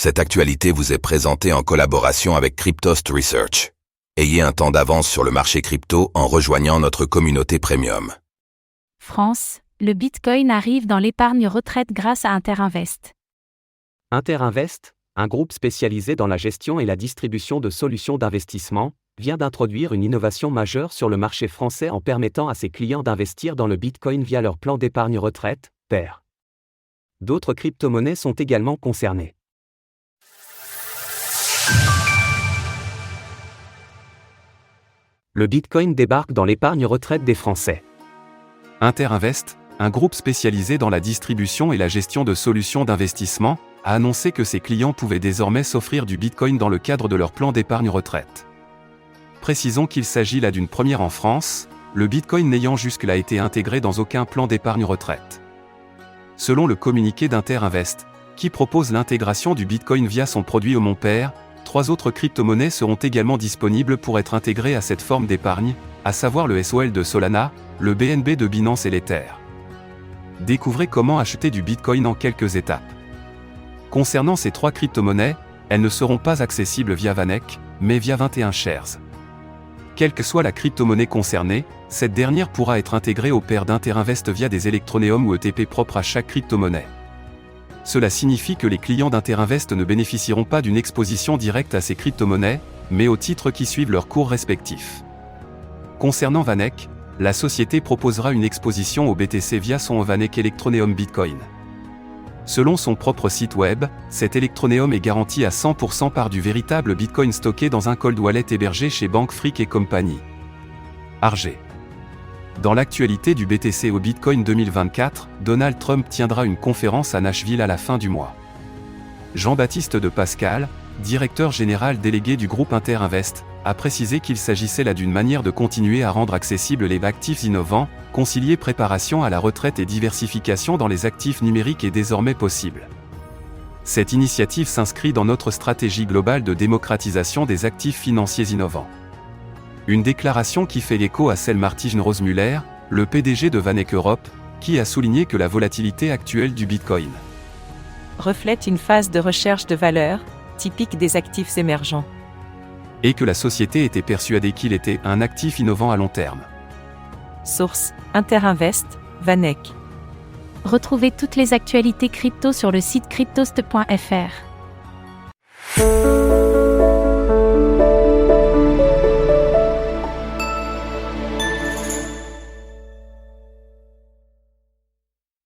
Cette actualité vous est présentée en collaboration avec Cryptost Research. Ayez un temps d'avance sur le marché crypto en rejoignant notre communauté premium. France, le Bitcoin arrive dans l'épargne retraite grâce à Interinvest. Interinvest, un groupe spécialisé dans la gestion et la distribution de solutions d'investissement, vient d'introduire une innovation majeure sur le marché français en permettant à ses clients d'investir dans le Bitcoin via leur plan d'épargne retraite, PER. D'autres crypto-monnaies sont également concernées. Le Bitcoin débarque dans l'épargne retraite des Français. Interinvest, un groupe spécialisé dans la distribution et la gestion de solutions d'investissement, a annoncé que ses clients pouvaient désormais s'offrir du Bitcoin dans le cadre de leur plan d'épargne retraite. Précisons qu'il s'agit là d'une première en France, le Bitcoin n'ayant jusque-là été intégré dans aucun plan d'épargne retraite. Selon le communiqué d'Interinvest, qui propose l'intégration du Bitcoin via son produit au MonPER, 3 autres crypto-monnaies seront également disponibles pour être intégrées à cette forme d'épargne, à savoir le SOL de Solana, le BNB de Binance et l'Ether. Découvrez comment acheter du Bitcoin en quelques étapes. Concernant ces 3 crypto-monnaies, elles ne seront pas accessibles via VanEck, mais via 21Shares. Quelle que soit la crypto-monnaie concernée, cette dernière pourra être intégrée au pair d'Interinvest via des Electroneum ou ETP propres à chaque crypto-monnaie. Cela signifie que les clients d'Interinvest ne bénéficieront pas d'une exposition directe à ces crypto-monnaies, mais aux titres qui suivent leurs cours respectifs. Concernant VanEck, la société proposera une exposition au BTC via son VanEck Electroneum Bitcoin. Selon son propre site web, cet Electroneum est garanti à 100% par du véritable Bitcoin stocké dans un cold wallet hébergé chez Bank Frick et Company. Arger. Dans l'actualité du BTC au Bitcoin 2024, Donald Trump tiendra une conférence à Nashville à la fin du mois. Jean-Baptiste de Pascal, directeur général délégué du groupe Interinvest, a précisé qu'il s'agissait là d'une manière de continuer à rendre accessibles les actifs innovants, concilier préparation à la retraite et diversification dans les actifs numériques est désormais possible. Cette initiative s'inscrit dans notre stratégie globale de démocratisation des actifs financiers innovants. Une déclaration qui fait écho à celle Martijn Roosmuller, le PDG de VanEck Europe, qui a souligné que la volatilité actuelle du Bitcoin reflète une phase de recherche de valeur, typique des actifs émergents. Et que la société était persuadée qu'il était un actif innovant à long terme. Source: Interinvest, VanEck. Retrouvez toutes les actualités crypto sur le site cryptost.fr.